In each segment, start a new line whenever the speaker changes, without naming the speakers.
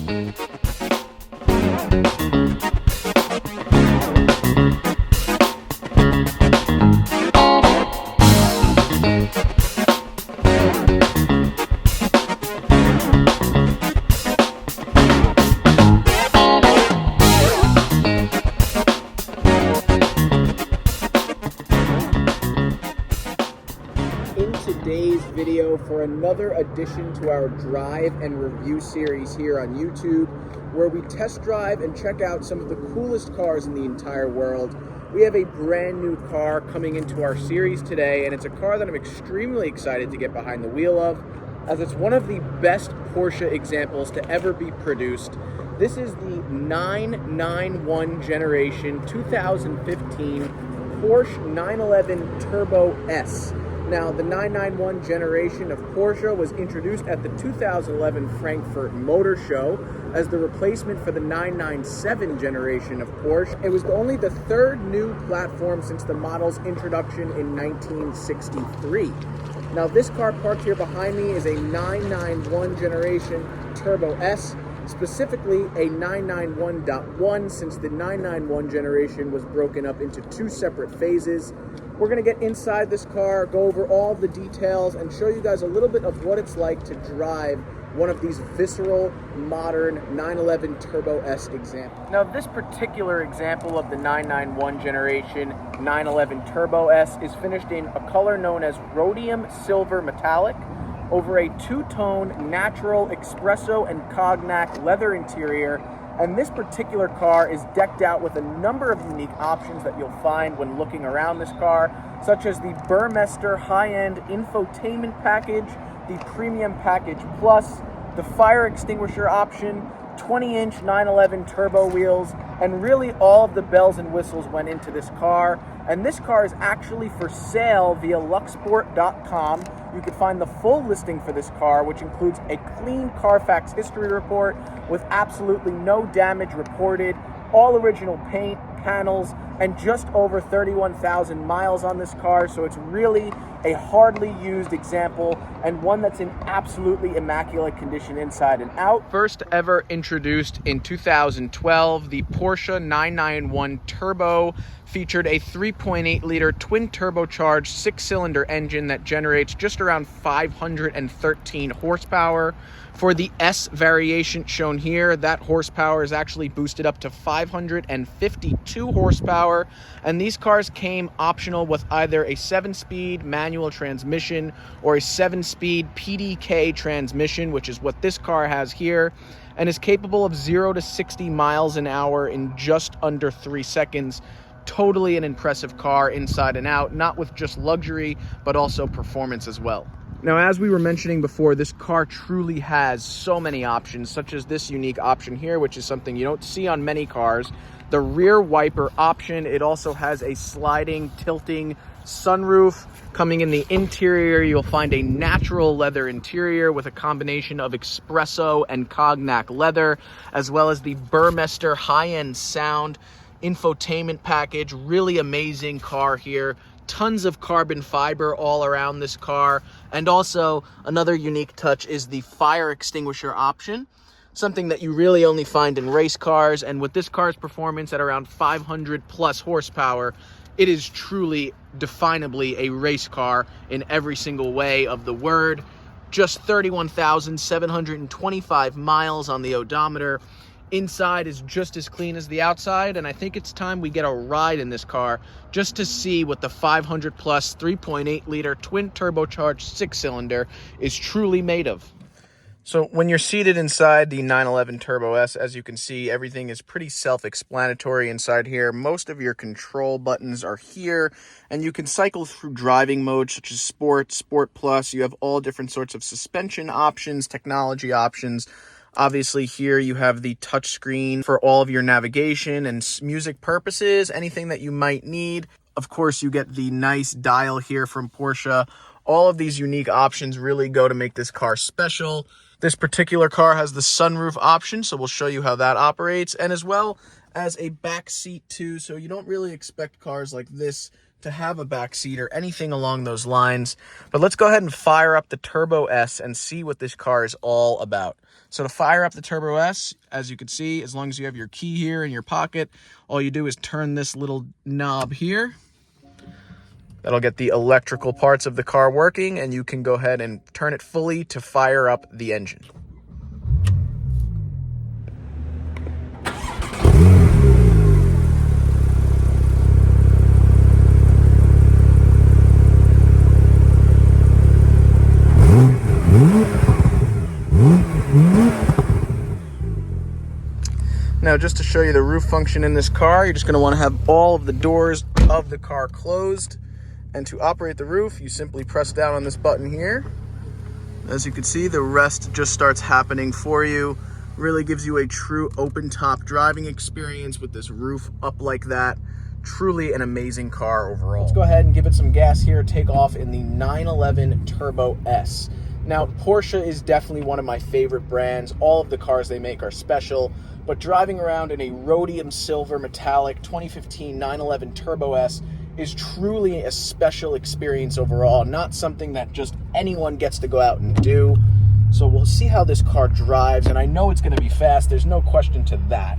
Today's video for another addition to our drive and review series here on YouTube, where we test drive and check out some of the coolest cars in the entire world. We have a brand new car coming into our series today, and it's a car that I'm extremely excited to get behind the wheel of, as it's one of the best Porsche examples to ever be produced. This is the 991 generation 2015 Porsche 911 Turbo S. Now, the 991 generation of Porsche was introduced at the 2011 Frankfurt Motor Show as the replacement for the 997 generation of Porsche. It was only the third new platform since the model's introduction in 1963. Now, this car parked here behind me is a 991 generation Turbo S, specifically a 991.1, since the 991 generation was broken up into two separate phases. We're going to get inside this car, go over all the details, and show you guys a little bit of what it's like to drive one of these visceral, modern 911 Turbo S examples. Now, this particular example of the 991 generation 911 Turbo S is finished in a color known as rhodium silver metallic over a two-tone natural espresso and cognac leather interior. And this particular car is decked out with a number of unique options that you'll find when looking around this car, such as the Burmester high-end infotainment package, the Premium Package Plus, the fire extinguisher option, 20-inch 911 turbo wheels, and really all of the bells and whistles went into this car. And this car is actually for sale via luxport.com. You can find the full listing for this car, which includes a clean Carfax history report with absolutely no damage reported, all original paint, panels, and just over 31,000 miles on this car. So it's really a hardly used example, and one that's in absolutely immaculate condition inside and out. First ever introduced in 2012, the Porsche 991 Turbo featured a 3.8-liter twin turbocharged six-cylinder engine that generates just around 513 horsepower. For the S variation shown here, that horsepower is actually boosted up to 552 horsepower, and these cars came optional with either a 7-speed manual transmission or a 7-speed PDK transmission, which is what this car has here, and is capable of 0 to 60 miles an hour in just under 3 seconds. Totally an impressive car inside and out, not with just luxury, but also performance as well. Now, as we were mentioning before, this car truly has so many options, such as this unique option here, which is something you don't see on many cars. The rear wiper option. It also has a sliding, tilting sunroof. Coming in the interior, you'll find a natural leather interior with a combination of espresso and cognac leather, as well as the Burmester high-end sound infotainment package. Really amazing car here. Tons of carbon fiber all around this car. And also another unique touch is the fire extinguisher option, something that you really only find in race cars. And with this car's performance at around 500 plus horsepower, it is truly definably a race car in every single way of the word. Just 31,725 miles on the odometer. Inside is just as clean as the outside, and I think it's time we get a ride in this car just to see what the 500 plus 3.8 liter twin turbocharged six-cylinder is truly made of. So when you're seated inside the 911 Turbo S, as you can see, everything is pretty self-explanatory inside here. Most of your control buttons are here, and you can cycle through driving modes such as Sport, Sport Plus. You have all different sorts of suspension options, technology options. Obviously here you have the touchscreen for all of your navigation and music purposes, anything that you might need. Of course, you get the nice dial here from Porsche. All of these unique options really go to make this car special. This particular car has the sunroof option, so we'll show you how that operates, and as well as a back seat too, so you don't really expect cars like this to have a backseat or anything along those lines. But let's go ahead and fire up the Turbo S and see what this car is all about. So to fire up the Turbo S, as you can see, as long as you have your key here in your pocket, all you do is turn this little knob here. That'll get the electrical parts of the car working, and you can go ahead and turn it fully to fire up the engine. Now, just to show you the roof function in this car, you're just going to want to have all of the doors of the car closed. And to operate the roof, you simply press down on this button here. As you can see, the rest just starts happening for you. Really gives you a true open top driving experience with this roof up like that. Truly an amazing car overall. Let's go ahead and give it some gas here, take off in the 911 Turbo S. Now, Porsche is definitely one of my favorite brands. All of the cars they make are special, but driving around in a rhodium silver metallic 2015 911 Turbo S is truly a special experience overall, not something that just anyone gets to go out and do. So we'll see how this car drives, and I know it's going to be fast. There's no question to that.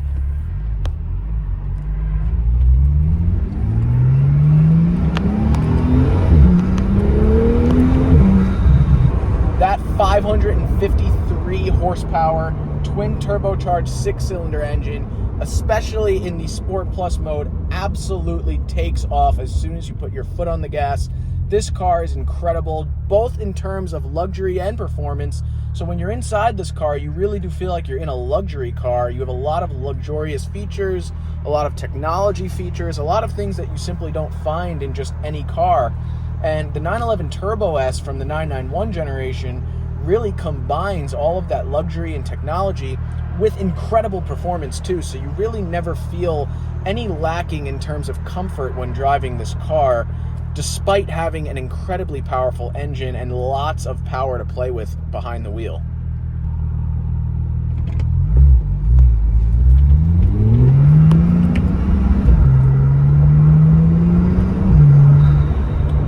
That 553 horsepower, twin turbocharged 6-cylinder engine, especially in the Sport Plus mode, absolutely takes off as soon as you put your foot on the gas. This car is incredible, both in terms of luxury and performance. So when you're inside this car, you really do feel like you're in a luxury car. You have a lot of luxurious features, a lot of technology features, a lot of things that you simply don't find in just any car. And the 911 Turbo S from the 991 generation really combines all of that luxury and technology with incredible performance too. So you really never feel any lacking in terms of comfort when driving this car, despite having an incredibly powerful engine and lots of power to play with behind the wheel.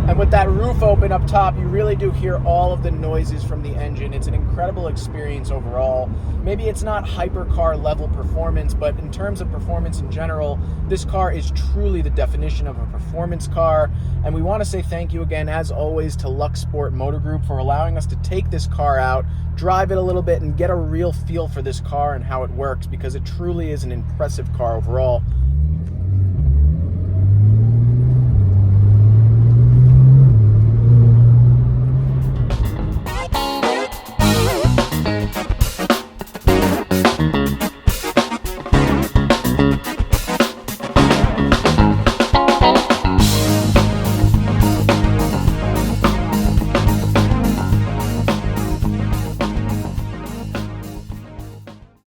And with that roof open up top, you really do hear all of the noises from the engine. It's an incredible experience overall. Maybe it's not hypercar level performance, but in terms of performance in general, this car is truly the definition of a performance car. And we want to say thank you again, as always, to Lux Sport Motor Group for allowing us to take this car out, drive it a little bit, and get a real feel for this car and how it works, because it truly is an impressive car overall.